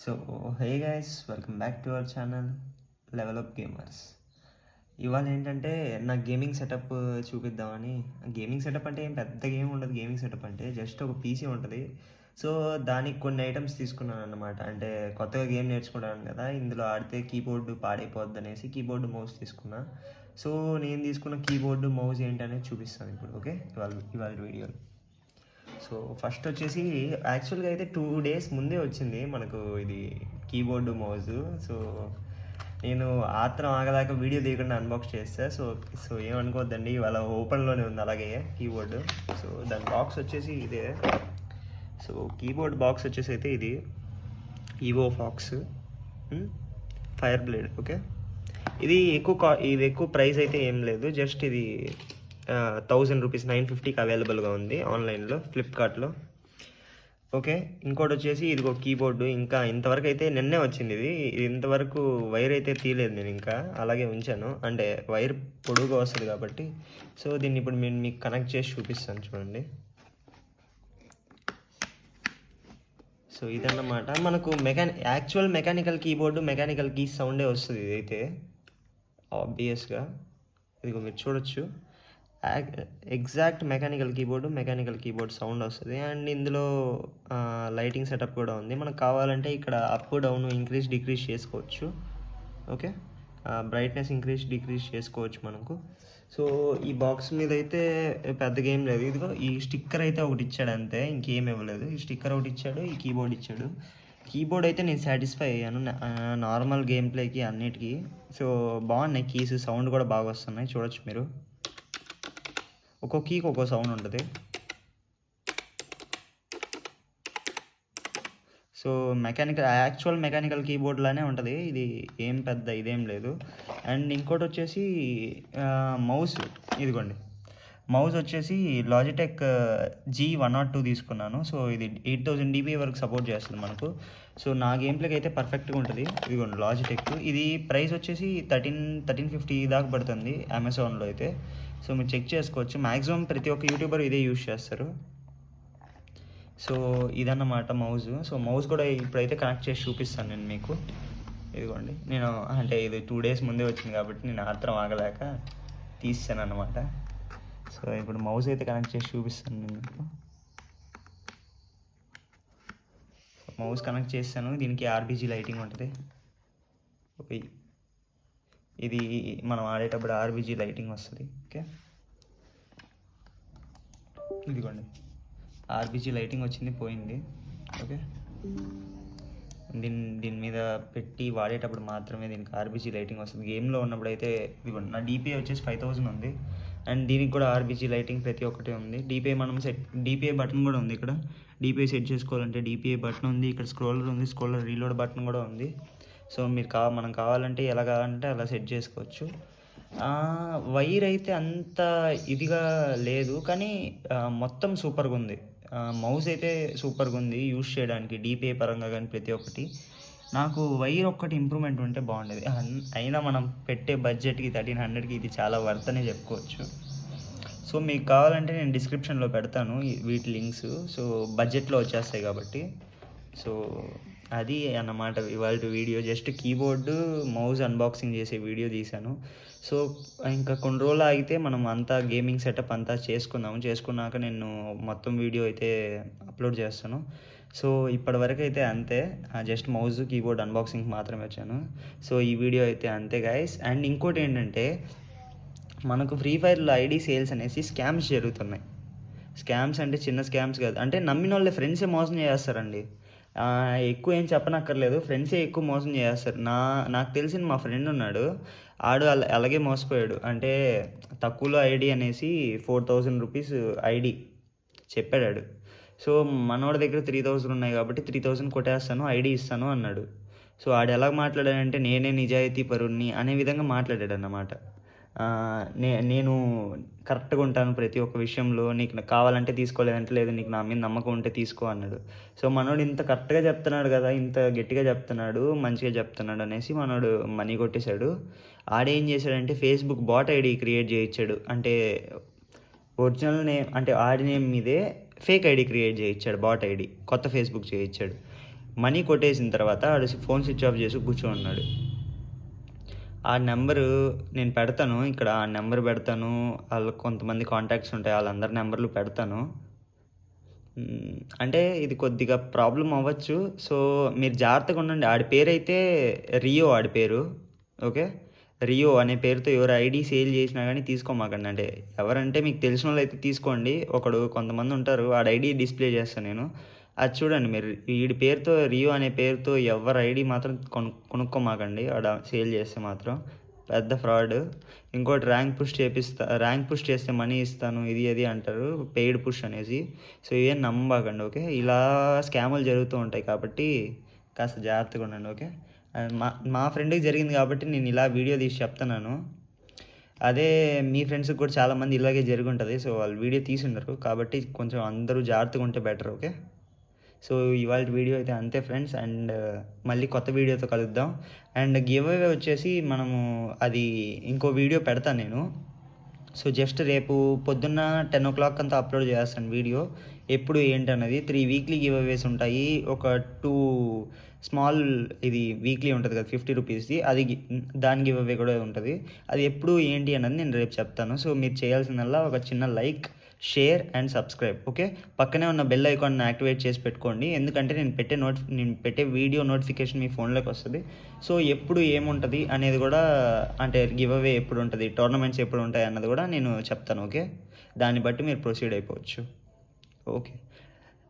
So hey guys, welcome back to our channel level up gamers. ఇవాళ ఏంటంటే నా gaming setup చూపిద్దామని. Gaming setup అంటే ఏం పెద్ద గేమ్ ఉండదు. గేమింగ్ సెటప్ అంటే జస్ట్ ఒక పీసీ ఉంటుంది. సో దానికి కొన్ని ఐటమ్స్ తీసుకున్నాను అన్నమాట. అంటే కొత్తగా గేమ్ నేర్చుకున్నాను కదా, ఇందులో ఆడితే కీబోర్డు పాడైపోద్ది అనేసి కీబోర్డు మౌస్ తీసుకున్నా. సో నేను తీసుకున్న కీబోర్డు మౌస్ ఏంటనేది చూపిస్తాను ఇప్పుడు. ఓకే, ఇవాళ వీడియోలో. సో ఫస్ట్ వచ్చేసి యాక్చువల్గా అయితే 2 days ముందే వచ్చింది మనకు ఇది కీబోర్డు మౌజ్. సో నేను ఆత్రం ఆగదాకా వీడియో తీయకుండా అన్బాక్స్ చేస్తా. సో ఏమనుకోవద్దండి, ఇవాళ ఓపెన్లోనే ఉంది అలాగే కీబోర్డు. సో దాని బాక్స్ వచ్చేసి ఇదే. సో కీబోర్డ్ బాక్స్ వచ్చేసి అయితే ఇది EVO fox fire blade. Okay, ఇది ఎక్కువ ప్రైస్ అయితే ఏం లేదు. జస్ట్ ఇది 1000 రూపీస్ 950కి అవైలబుల్గా ఉంది ఆన్లైన్లో, ఫ్లిప్కార్ట్లో. ఓకే, ఇంకోటి వచ్చేసి ఇది ఒక కీబోర్డు. ఇంకా ఇంతవరకు అయితే నిన్నే వచ్చింది ఇది. ఇంతవరకు వైర్ అయితే తీయలేదు నేను, ఇంకా అలాగే ఉంచాను. అంటే వైర్ పొడుగుగా వస్తుంది కాబట్టి. సో దీన్ని ఇప్పుడు నేను మీకు కనెక్ట్ చేసి చూపిస్తాను చూడండి. సో ఇదన్నమాట మనకు actual mechanical keyboard, mechanical keys సౌండే వస్తుంది ఇదైతే ఆబ్వియస్గా. ఇదిగో మీరు చూడొచ్చు, ఎగ్జాక్ట్ మెకానికల్ కీబోర్డ్ సౌండ్ వస్తుంది. అండ్ ఇందులో లైటింగ్ సెటప్ కూడా ఉంది. మనకు కావాలంటే ఇక్కడ అప్ డౌన్ ఇంక్రీజ్ డిక్రీజ్ చేసుకోవచ్చు. ఓకే, బ్రైట్నెస్ ఇంక్రీజ్ డిక్రీజ్ చేసుకోవచ్చు మనకు. సో ఈ బాక్స్ మీద అయితే పెద్దగా ఏం లేదు. ఇదిగో ఈ స్టిక్కర్ అయితే ఒకటి ఇచ్చాడు అంతే, ఇంకేం ఇవ్వలేదు. ఈ స్టిక్కర్ ఒకటి ఇచ్చాడు, ఈ కీబోర్డ్ ఇచ్చాడు. కీబోర్డ్ అయితే నేను సాటిస్ఫై అయ్యాను నార్మల్ గేమ్ ప్లేకి అన్నిటికీ. సో బాగున్నాయి కీస్, సౌండ్ కూడా బాగా వస్తున్నాయి చూడొచ్చు మీరు. ఒక్కో కీకి ఒక్కో సౌండ్ ఉంటుంది. సో యాక్చువల్ మెకానికల్ కీబోర్డ్ లానే ఉంటుంది ఇది, ఏం పెద్ద ఇదేం లేదు. అండ్ ఇంకోటి వచ్చేసి మౌస్. ఇదిగోండి, మౌస్ వచ్చేసి లాజిటెక్ G102 తీసుకున్నాను. సో ఇది 8000 dB వరకు సపోర్ట్ చేస్తుంది మనకు. సో నా గేమ్ ప్లేకి అయితే పర్ఫెక్ట్గా ఉంటుంది. ఇదిగోండి లాజిటెక్. ఇది ప్రైస్ వచ్చేసి 1350 దాకా పడుతుంది అమెజాన్లో అయితే. సో మీరు చెక్ చేసుకోవచ్చు. మ్యాక్సిమం ప్రతి ఒక్క యూట్యూబర్ ఇదే యూజ్ చేస్తారు. సో ఇదన్నమాట మౌజ్. సో మౌజ్ కూడా ఇప్పుడైతే కనెక్ట్ చేసి చూపిస్తాను నేను మీకు. ఇదిగోండి, నేను అంటే ఇది 2 days ముందే వచ్చింది కాబట్టి నేను ఆత్రం ఆగలేక తీసాను అన్నమాట. సో ఇప్పుడు మౌజ్ అయితే కనెక్ట్ చేసి చూపిస్తాను నేను మీకు. మౌజ్ కనెక్ట్ చేస్తాను. దీనికి RGB లైటింగ్ ఉంటుంది. ఇది మనం ఆడేటప్పుడు RGB లైటింగ్ వస్తుంది. ఓకే, ఇదిగోండి RGB లైటింగ్ వచ్చింది, పోయింది. ఓకే, దీని మీద పెట్టి వాడేటప్పుడు మాత్రమే దీనికి RGB లైటింగ్ వస్తుంది. గేమ్లో ఉన్నప్పుడు అయితే ఇదిగోండి నా DPI వచ్చేసి 5000 ఉంది. అండ్ దీనికి కూడా RGB లైటింగ్ ప్రతి ఒక్కటి ఉంది. DPI బటన్ కూడా ఉంది. ఇక్కడ DPI సెట్ చేసుకోవాలంటే DPI బటన్ ఉంది. ఇక్కడ స్క్రోలర్ ఉంది, స్క్రోలర్ రీలోడ్ బటన్ కూడా ఉంది. సో మీరు మనం కావాలంటే ఎలా కావాలంటే అలా సెట్ చేసుకోవచ్చు. వైర్ అయితే అంత ఇదిగా లేదు, కానీ మొత్తం సూపర్గా ఉంది. మౌస్ అయితే సూపర్గా ఉంది యూజ్ చేయడానికి, DPI పరంగా కానీ ప్రతి ఒక్కటి. నాకు వైర్ ఒక్కటి ఇంప్రూవ్మెంట్ ఉంటే బాగుండేది. అయినా మనం పెట్టే బడ్జెట్కి 1300కి ఇది చాలా వర్త్ అనే చెప్పుకోవచ్చు. సో మీకు కావాలంటే నేను డిస్క్రిప్షన్లో పెడతాను వీటి లింక్స్. సో బడ్జెట్లో వచ్చేస్తాయి కాబట్టి. సో అది అన్నమాట ఇవాళ video. Just keyboard mouse unboxing చేసే వీడియో తీశాను. సో ఇంకా కొన్ని రోజులు ఆగితే మనం అంతా గేమింగ్ సెటప్ అంతా చేసుకున్నాక నేను మొత్తం వీడియో అయితే అప్లోడ్ చేస్తాను. సో ఇప్పటివరకు అయితే అంతే, జస్ట్ మౌజ్ కీబోర్డ్ అన్బాక్సింగ్ మాత్రమే వచ్చాను. సో ఈ వీడియో అయితే అంతే గైస్. అండ్ ఇంకోటి ఏంటంటే మనకు ఫ్రీ ఫైర్లో ID సేల్స్ అనేసి స్కామ్స్ జరుగుతున్నాయి. స్కామ్స్ అంటే చిన్న స్కామ్స్ కాదు, అంటే నమ్మిన వాళ్ళే ఫ్రెండ్సే మోసం చేస్తారండి. ఎక్కువ ఏం చెప్పనక్కర్లేదు, ఫ్రెండ్సే ఎక్కువ మోసం చేస్తారు. నాకు తెలిసిన మా ఫ్రెండ్ ఉన్నాడు, ఆడు అలాగే మోసపోయాడు. అంటే తక్కువలో ID అనేసి 4000 రూపీస్ ID చెప్పాడు. సో మనోడి దగ్గర 3000 ఉన్నాయి కాబట్టి 3000 కొట్టేస్తాను, ID ఇస్తాను అన్నాడు. సో ఆడు ఎలా మాట్లాడాడంటే నేనే నిజాయితీ పరుణ్ణి అనే విధంగా మాట్లాడాడు అన్నమాట. నేను కరెక్ట్గా ఉంటాను ప్రతి ఒక్క విషయంలో, నీకు కావాలంటే తీసుకోలేదంటే లేదు, నీకు నా మీద నమ్మకం ఉంటే తీసుకో అన్నాడు. సో మనోడు ఇంత కరెక్ట్గా చెప్తున్నాడు కదా, ఇంత గట్టిగా చెప్తున్నాడు, మంచిగా చెప్తున్నాడు అనేసి మనోడు మనీ కొట్టేశాడు. ఆడేం చేశాడంటే ఫేస్బుక్ బాట్ ID క్రియేట్ చేయించాడు. అంటే ఒరిజినల్ నేమ్ అంటే ఆడి నేమ్ మీదే ఫేక్ ID క్రియేట్ చేయించాడు, బాట్ ID కొత్త ఫేస్బుక్ చేయించాడు. మనీ కొట్టేసిన తర్వాత ఆడు ఫోన్ స్విచ్ ఆఫ్ చేసి కూర్చోన్నాడు. ఆ నెంబరు నేను పెడతాను ఇక్కడ, ఆ నెంబర్ పెడతాను, వాళ్ళకి కొంతమంది కాంటాక్ట్స్ ఉంటాయి, వాళ్ళందరి నెంబర్లు పెడతాను. అంటే ఇది కొద్దిగా ప్రాబ్లం అవ్వచ్చు. సో మీరు జాగ్రత్తగా ఉండండి. ఆడి పేరైతే రియో, ఆడి పేరు. ఓకే, రియో అనే పేరుతో ఎవరు ఐడి సేల్ చేసినా కానీ తీసుకోమాకండి. అంటే ఎవరంటే మీకు తెలిసిన వాళ్ళు అయితే తీసుకోండి. కొంతమంది ఉంటారు, ఆడ ఐడి డిస్ప్లే చేస్తాను నేను, అది చూడండి మీరు. వీడి పేరుతో, రియో అనే పేరుతో ఎవరి ఐడి మాత్రం కొనుక్కోమాకండి ఆడ సేల్ చేస్తే మాత్రం. పెద్ద ఫ్రాడ్. ఇంకోటి ర్యాంక్ పుష్ చేస్తే మనీ ఇస్తాను, ఇది అది అంటారు, పెయిడ్ పుష్ అనేసి. సో ఏం నమ్మకండి. ఓకే, ఇలా స్కాములు జరుగుతూ ఉంటాయి కాబట్టి కాస్త జాగ్రత్తగా ఉండండి. ఓకే, మా ఫ్రెండ్కి జరిగింది కాబట్టి నేను ఇలా వీడియో తీసి చెప్తున్నాను. అదే మీ ఫ్రెండ్స్కి కూడా చాలామంది ఇలాగే జరిగి ఉంటుంది. సో వాళ్ళు వీడియో తీసి ఉండరు కాబట్టి కొంచెం అందరూ జాగ్రత్తగా ఉంటే బెటర్. ఓకే, సో ఇవాళ వీడియో అయితే అంతే ఫ్రెండ్స్. అండ్ మళ్ళీ కొత్త వీడియోతో కలుద్దాం. అండ్ గివ్ అవే వచ్చేసి మనము అది ఇంకో వీడియో పెడతాను నేను. సో జస్ట్ రేపు పొద్దున్న 10 o'clock అంతా అప్లోడ్ చేస్తాను వీడియో, ఎప్పుడు ఏంటన్నది. 3 వీక్లీ గివ్ అవేస్ ఉంటాయి. ఒక 2 స్మాల్ ఇది వీక్లీ ఉంటుంది కదా 50 రూపీస్ది, అది దాని గివ్ అవే కూడా ఉంటుంది. అది ఎప్పుడు ఏంటి అన్నది నేను రేపు చెప్తాను. సో మీరు చేయాల్సిందల్లా ఒక చిన్న like, share and subscribe. Okay, పక్కనే ఉన్న బెల్ ఐకాన్ని యాక్టివేట్ చేసి పెట్టుకోండి, ఎందుకంటే నేను పెట్టే వీడియో నోటిఫికేషన్ మీ ఫోన్లోకి వస్తుంది. సో ఎప్పుడు ఏముంటుంది అనేది కూడా, అంటే గివ్ అవే ఎప్పుడు ఉంటుంది, టోర్నమెంట్స్ ఎప్పుడు ఉంటాయి అన్నది కూడా నేను చెప్తాను. ఓకే, దాన్ని బట్టి మీరు ప్రొసీడ్ అయిపోవచ్చు. Okay,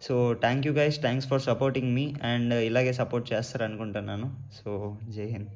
so thank you guys, thanks for supporting me. And ఇలాగే సపోర్ట్ చేస్తారు అనుకుంటున్నాను. సో జై హింద్.